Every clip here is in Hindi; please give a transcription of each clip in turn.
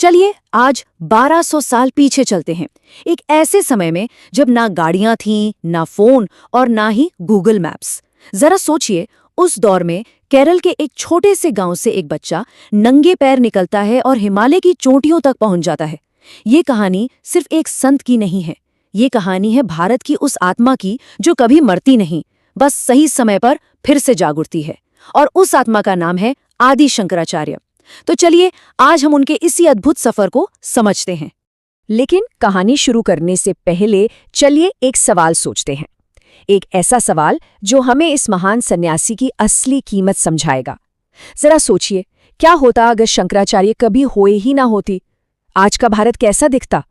चलिए आज 1200 साल पीछे चलते हैं, एक ऐसे समय में जब ना गाड़ियां थीं, ना फोन और ना ही गूगल मैप्स। जरा सोचिए, उस दौर में केरल के एक छोटे से गांव से एक बच्चा नंगे पैर निकलता है और हिमालय की चोटियों तक पहुंच जाता है। ये कहानी सिर्फ एक संत की नहीं है, ये कहानी है भारत की उस आत्मा की जो कभी मरती नहीं, बस सही समय पर फिर से जाग उठती है। और उस आत्मा का नाम है आदि शंकराचार्य। तो चलिए आज हम उनके इसी अद्भुत सफर को समझते हैं। लेकिन कहानी शुरू करने से पहले चलिए एक सवाल सोचते हैं। एक ऐसा सवाल जो हमें इस महान सन्यासी की असली कीमत समझाएगा। जरा सोचिए, क्या होता अगर शंकराचार्य कभी हुए ही ना होती? आज का भारत कैसा दिखता?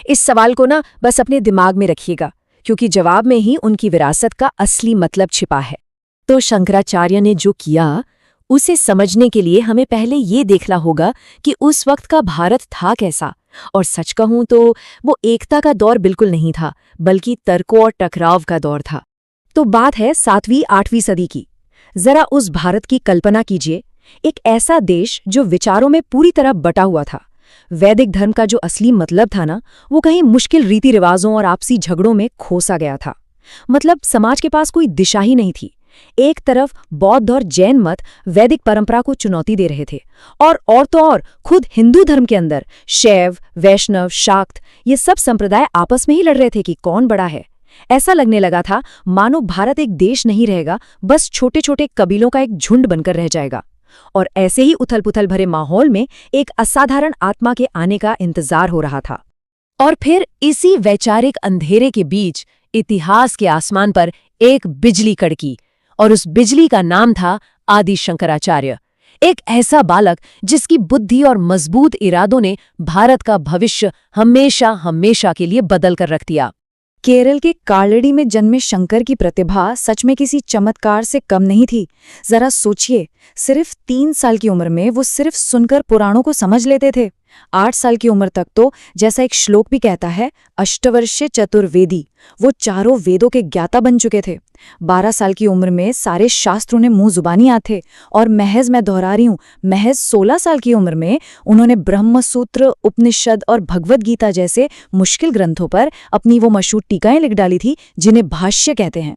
इस सवाल को ना बस अपने दिमाग में रखिएगा, क्योंकि जवाब में ही उनकी विरासत का असली मतलब छिपा है। तो शंकराचार्य ने जो किया, उसे समझने के लिए हमें पहले ये देखना होगा कि उस वक्त का भारत था कैसा। और सच कहूं तो वो एकता का दौर बिल्कुल नहीं था, बल्कि तर्कों और टकराव का दौर था। तो बात है 7वीं-8वीं सदी की। जरा उस भारत की कल्पना कीजिए, एक ऐसा देश जो विचारों में पूरी तरह बटा हुआ था। वैदिक धर्म का जो असली मतलब था ना, वो कहीं मुश्किल रीति रिवाजों और आपसी झगड़ों में खोसा गया था। मतलब समाज के पास कोई दिशा ही नहीं थी। एक तरफ बौद्ध और जैन मत वैदिक परंपरा को चुनौती दे रहे थे, और तो और खुद हिंदू धर्म के अंदर शैव, वैष्णव, शाक्त ये सब संप्रदाय आपस में ही लड़ रहे थे कि कौन बड़ा है। ऐसा लगने लगा था मानो भारत एक देश नहीं रहेगा, बस छोटे छोटे कबीलों का एक झुंड बनकर रह जाएगा। और ऐसे ही उथल पुथल भरे माहौल में एक असाधारण आत्मा के आने का इंतजार हो रहा था। और फिर इसी वैचारिक अंधेरे के बीच इतिहास के आसमान पर एक बिजली कड़की, और उस बिजली का नाम था आदि शंकराचार्य। एक ऐसा बालक जिसकी बुद्धि और मजबूत इरादों ने भारत का भविष्य हमेशा हमेशा के लिए बदल कर रख दिया। केरल के कालड़ी में जन्मे शंकर की प्रतिभा सच में किसी चमत्कार से कम नहीं थी। जरा सोचिए, सिर्फ 3 साल की उम्र में वो सिर्फ सुनकर पुराणों को समझ लेते थे। 8 साल की उम्र तक तो, जैसा एक श्लोक भी कहता है, अष्टवर्षे चतुर्वेदी, वो चारों वेदों के ज्ञाता बन चुके थे। 12 साल की उम्र में सारे शास्त्रों ने मुंह जुबानी आते, और मैं दोहरा रही हूं, महज 16 साल की उम्र में उन्होंने ब्रह्मसूत्र, उपनिषद और भगवद गीता जैसे मुश्किल ग्रंथों पर अपनी वो मशहूर टीकाएं लिख डाली थी जिन्हें भाष्य कहते हैं।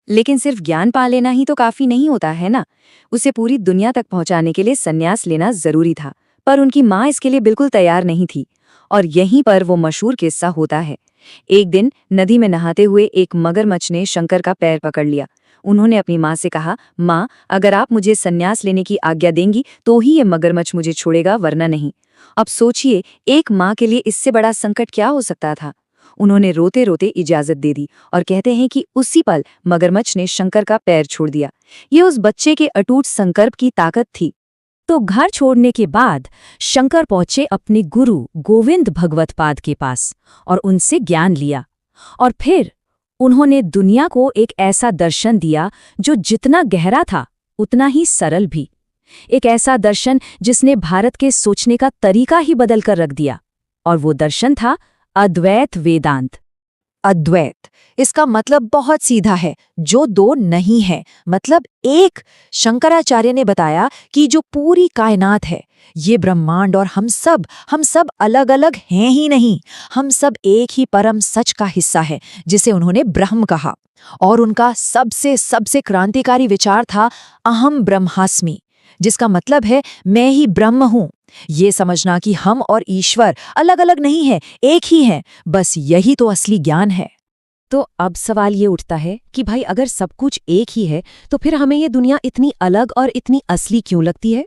लेकिन सिर्फ ज्ञान पा लेना ही तो काफी नहीं होता है ना, उसे पूरी दुनिया तक पहुंचाने के लिए संन्यास लेना जरूरी था। पर उनकी माँ इसके लिए बिल्कुल तैयार नहीं थी, और यहीं पर वो मशहूर किस्सा होता है। एक दिन नदी में नहाते हुए एक मगरमच्छ ने शंकर का पैर पकड़ लिया। उन्होंने अपनी माँ से कहा, माँ, अगर आप मुझे संन्यास लेने की आज्ञा देंगी तो ही ये मगरमच्छ मुझे छोड़ेगा, वरना नहीं। अब सोचिए, एक माँ के लिए इससे बड़ा संकट क्या हो सकता था। उन्होंने रोते रोते इजाजत दे दी, और कहते हैं कि उसी पल मगरमच्छ ने शंकर का पैर छोड़ दिया। ये उस बच्चे के अटूट संकल्प की ताकत थी। तो घर छोड़ने के बाद शंकर पहुंचे अपने गुरु गोविंद भगवतपाद के पास और उनसे ज्ञान लिया। और फिर उन्होंने दुनिया को एक ऐसा दर्शन दिया जो जितना गहरा था उतना ही सरल भी। एक ऐसा दर्शन जिसने भारत के सोचने का तरीका ही बदल कर रख दिया। और वो दर्शन था अद्वैत वेदांत। अद्वैत, इसका मतलब बहुत सीधा है, जो दो नहीं है, मतलब एक। शंकराचार्य ने बताया कि जो पूरी कायनात है, ये ब्रह्मांड और हम सब अलग अलग हैं ही नहीं, हम सब एक ही परम सच का हिस्सा है, जिसे उन्होंने ब्रह्म कहा। और उनका सबसे क्रांतिकारी विचार था अहम ब्रह्मास्मि, जिसका मतलब है मैं ही ब्रह्म हूँ। ये समझना कि हम और ईश्वर अलग अलग नहीं है, एक ही हैं, बस यही तो असली ज्ञान है। तो अब सवाल ये उठता है कि भाई, अगर सब कुछ एक ही है तो फिर हमें ये दुनिया इतनी अलग और इतनी असली क्यों लगती है?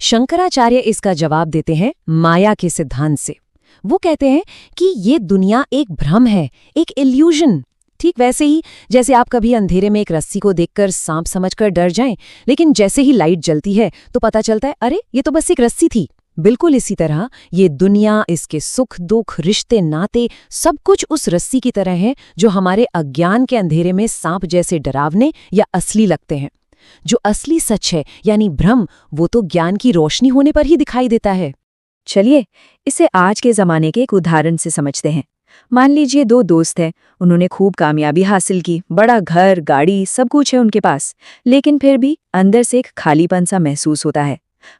शंकराचार्य इसका जवाब देते हैं माया के सिद्धांत से। वो कहते हैं कि ये दुनिया एक भ्रम है, एक इल्यूजन। ठीक वैसे ही जैसे आप कभी अंधेरे में एक रस्सी को देखकर सांप समझकर डर जाएं, लेकिन जैसे ही लाइट जलती है तो पता चलता है, अरे ये तो बस एक रस्सी थी। बिल्कुल इसी तरह ये दुनिया, इसके सुख दुख, रिश्ते नाते, सब कुछ उस रस्सी की तरह है जो हमारे अज्ञान के अंधेरे में सांप जैसे डरावने या असली लगते हैं। जो असली सच है यानी ब्रह्म, वो तो ज्ञान की रोशनी होने पर ही दिखाई देता है। चलिए इसे आज के जमाने के एक उदाहरण से समझते हैं। मान लीजिए 2 दोस्त हैं, उन्होंने खूब कामयाबी हासिल की, बड़ा घर, गाड़ी, सब कुछ है उनके पास, लेकिन फिर भी अंदर से एक खालीपन सा महसूस होता है।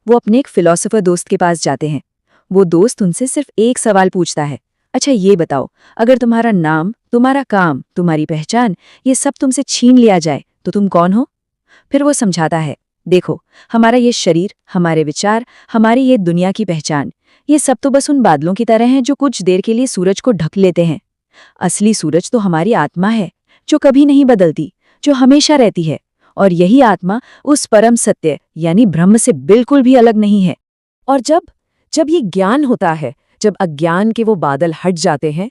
वो अपने एक फिलॉसफर दोस्त के पास जाते हैं। वो दोस्त उनसे सिर्फ एक सवाल पूछता है, अच्छा ये बताओ, अगर तुम्हारा नाम, तुम्हारा काम, तुम्हारी पहचान, ये सब तुमसे छीन लिया जाए तो तुम कौन हो? फिर वो समझाता है, देखो, हमारा ये शरीर, हमारे विचार, हमारी ये दुनिया की पहचान, ये सब तो बस उन बादलों की तरह हैं जो कुछ देर के लिए सूरज को ढक लेते हैं। असली सूरज तो हमारी आत्मा है, जो कभी नहीं बदलती, जो हमेशा रहती है। और यही आत्मा उस परम सत्य यानी ब्रह्म से बिल्कुल भी अलग नहीं है। और जब ये ज्ञान होता है, जब अज्ञान के वो बादल हट जाते हैं,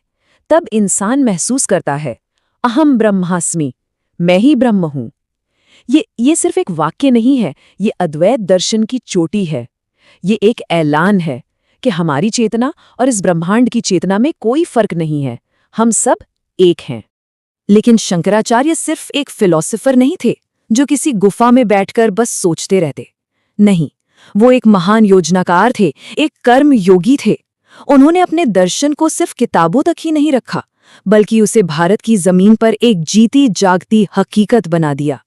तब इंसान महसूस करता है, अहम ब्रह्मास्मि, मैं ही ब्रह्म हूं। ये सिर्फ एक वाक्य नहीं है, ये अद्वैत दर्शन की चोटी है। ये एक ऐलान है कि हमारी चेतना और इस ब्रह्मांड की चेतना में कोई फर्क नहीं है, हम सब एक हैं। लेकिन शंकराचार्य सिर्फ एक फिलॉसफर नहीं थे जो किसी गुफा में बैठकर बस सोचते रहते। नहीं, वो एक महान योजनाकार थे, एक कर्म योगी थे। उन्होंने अपने दर्शन को सिर्फ किताबों तक ही नहीं रखा, बल्कि उसे भारत की जमीन पर एक जीती जागती हकीकत बना दिया।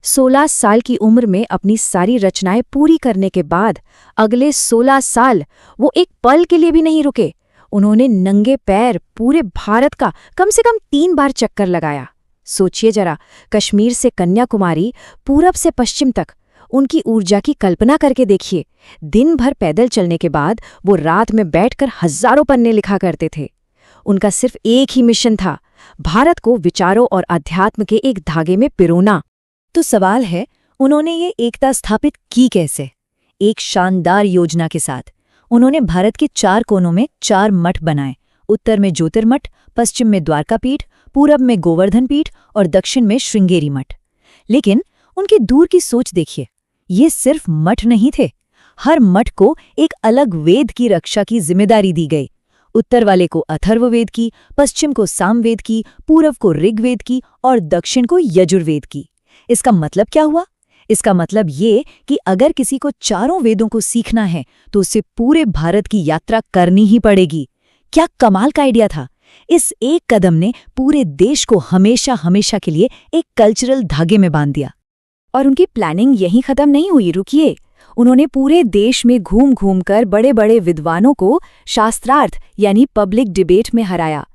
16 साल की उम्र में अपनी सारी रचनाएं पूरी करने के बाद अगले 16 साल वो एक पल के लिए भी नहीं रुके। उन्होंने नंगे पैर पूरे भारत का कम से कम 3 बार चक्कर लगाया। सोचिए जरा, कश्मीर से कन्याकुमारी, पूरब से पश्चिम तक। उनकी ऊर्जा की कल्पना करके देखिए। दिन भर पैदल चलने के बाद वो रात में बैठकर हजारों पन्ने लिखा करते थे। उनका सिर्फ एक ही मिशन था, भारत को विचारों और अध्यात्म के एक धागे में पिरोना। तो सवाल है, उन्होंने ये एकता स्थापित की कैसे? एक शानदार योजना के साथ। उन्होंने भारत के 4 कोनों में 4 मठ बनाए। उत्तर में ज्योतिर्मठ, पश्चिम में द्वारका पीठ, पूरब में गोवर्धन पीठ और दक्षिण में श्रृंगेरी मठ। लेकिन उनकी दूर की सोच देखिए, ये सिर्फ मठ नहीं थे। हर मठ को एक अलग वेद की रक्षा की जिम्मेदारी दी गई। उत्तर वाले को अथर्ववेद की, पश्चिम को सामवेद की, पूरब को ऋग्वेद की और दक्षिण को यजुर्वेद की। इसका मतलब क्या हुआ? इसका मतलब ये कि अगर किसी को चारों वेदों को सीखना है तो उसे पूरे भारत की यात्रा करनी ही पड़ेगी। क्या कमाल का आइडिया था! इस एक कदम ने पूरे देश को हमेशा हमेशा के लिए एक कल्चरल धागे में बांध दिया। और उनकी प्लानिंग यहीं खत्म नहीं हुई, रुकिए। उन्होंने पूरे देश में घूम घूम कर बड़े बड़े विद्वानों को शास्त्रार्थ यानी पब्लिक डिबेट में हराया।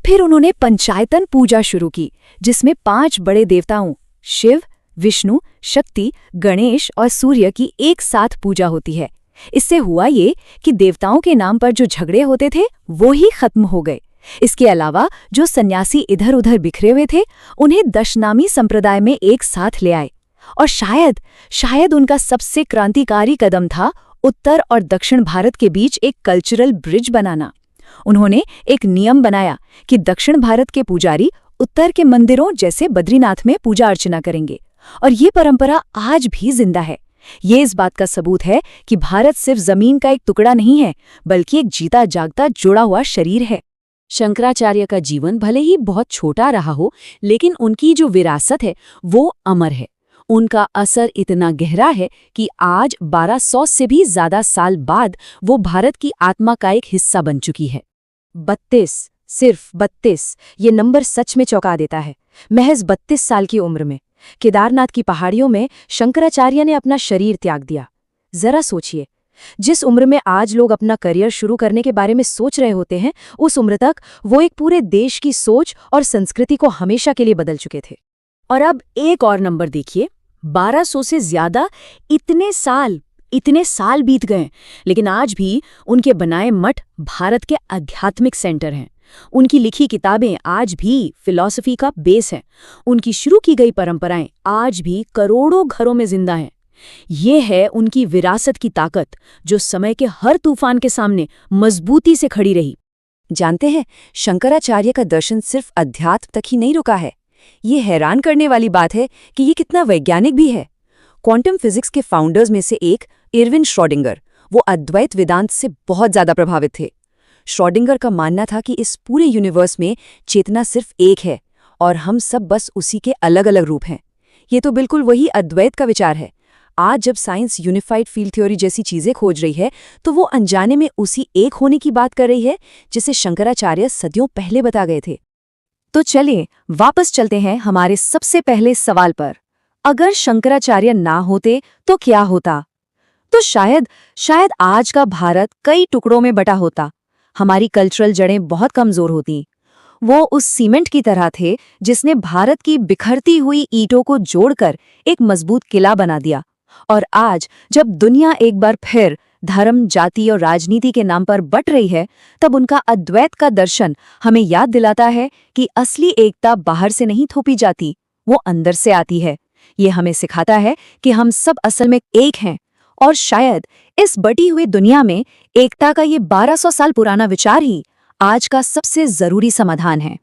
फिर उन्होंने पंचायतन पूजा शुरू की, जिसमें 5 बड़े देवताओं शिव, विष्णु, शक्ति, गणेश और सूर्य की एक साथ पूजा होती है। इससे हुआ ये कि देवताओं के नाम पर जो झगड़े होते थे वो ही खत्म हो गए। इसके अलावा जो सन्यासी इधर उधर बिखरे हुए थे, उन्हें दशनामी संप्रदाय में एक साथ ले आए। और शायद उनका सबसे क्रांतिकारी कदम था उत्तर और दक्षिण भारत के बीच एक कल्चरल ब्रिज बनाना। उन्होंने एक नियम बनाया कि दक्षिण भारत के पुजारी उत्तर के मंदिरों जैसे बद्रीनाथ में पूजा अर्चना करेंगे, और ये परंपरा आज भी जिंदा है। ये इस बात का सबूत है कि भारत सिर्फ जमीन का एक टुकड़ा नहीं है, बल्कि एक जीता जागता जुड़ा हुआ शरीर है। शंकराचार्य का जीवन भले ही बहुत छोटा रहा हो, लेकिन उनकी जो विरासत है वो अमर है। उनका असर इतना गहरा है कि आज 1200 से भी ज्यादा साल बाद वो भारत की आत्मा का एक हिस्सा बन चुकी है। 32, सिर्फ 32, ये नंबर सच में चौंका देता है। महज 32 साल की उम्र में केदारनाथ की पहाड़ियों में शंकराचार्य ने अपना शरीर त्याग दिया। जरा सोचिए, जिस उम्र में आज लोग अपना करियर शुरू करने के बारे में सोच रहे होते हैं, उस उम्र तक वो एक पूरे देश की सोच और संस्कृति को हमेशा के लिए बदल चुके थे। और अब एक और नंबर देखिए, 1200 से ज्यादा, इतने साल बीत गए, लेकिन आज भी उनके बनाए मठ भारत के आध्यात्मिक सेंटर हैं। उनकी लिखी किताबें आज भी फिलॉसफी का बेस हैं। उनकी शुरू की गई परंपराएं आज भी करोड़ों घरों में जिंदा हैं। ये है उनकी विरासत की ताकत, जो समय के हर तूफान के सामने मजबूती से खड़ी रही। जानते हैं, शंकराचार्य का दर्शन सिर्फ अध्यात्म तक ही नहीं रुका है। ये हैरान करने वाली बात है कि ये कितना वैज्ञानिक भी है। क्वांटम फिजिक्स के फाउंडर्स में से एक इरविन श्रोडिंगर, वो अद्वैत वेदांत से बहुत ज्यादा प्रभावित थे। श्रोडिंगर का मानना था कि इस पूरे यूनिवर्स में चेतना सिर्फ एक है और हम सब बस उसी के अलग अलग रूप हैं। ये तो बिल्कुल वही अद्वैत का विचार है। आज जब साइंस यूनिफाइड फील्ड थ्योरी जैसी चीजें खोज रही है, तो वो अनजाने में उसी एक होने की बात कर रही है जिसे शंकराचार्य सदियों पहले बता गए थे। तो चलिए वापस चलते हैं हमारे सबसे पहले सवाल पर। अगर शंकराचार्य ना होते तो क्या होता? तो शायद आज का भारत कई टुकड़ों में बटा होता, हमारी कल्चरल जड़ें बहुत कमजोर होती। वो उस सीमेंट की तरह थे जिसने भारत की बिखरती हुई ईंटों को जोड़कर एक मजबूत किला बना दिया। और आज जब दुनिया एक बार फिर धर्म, जाति और राजनीति के नाम पर बट रही है, तब उनका अद्वैत का दर्शन हमें याद दिलाता है कि असली एकता बाहर से नहीं थोपी जाती, वो अंदर से आती है। ये हमें सिखाता है कि हम सब असल में एक हैं, और शायद इस बटी हुई दुनिया में एकता का ये 1200 साल पुराना विचार ही आज का सबसे जरूरी समाधान है।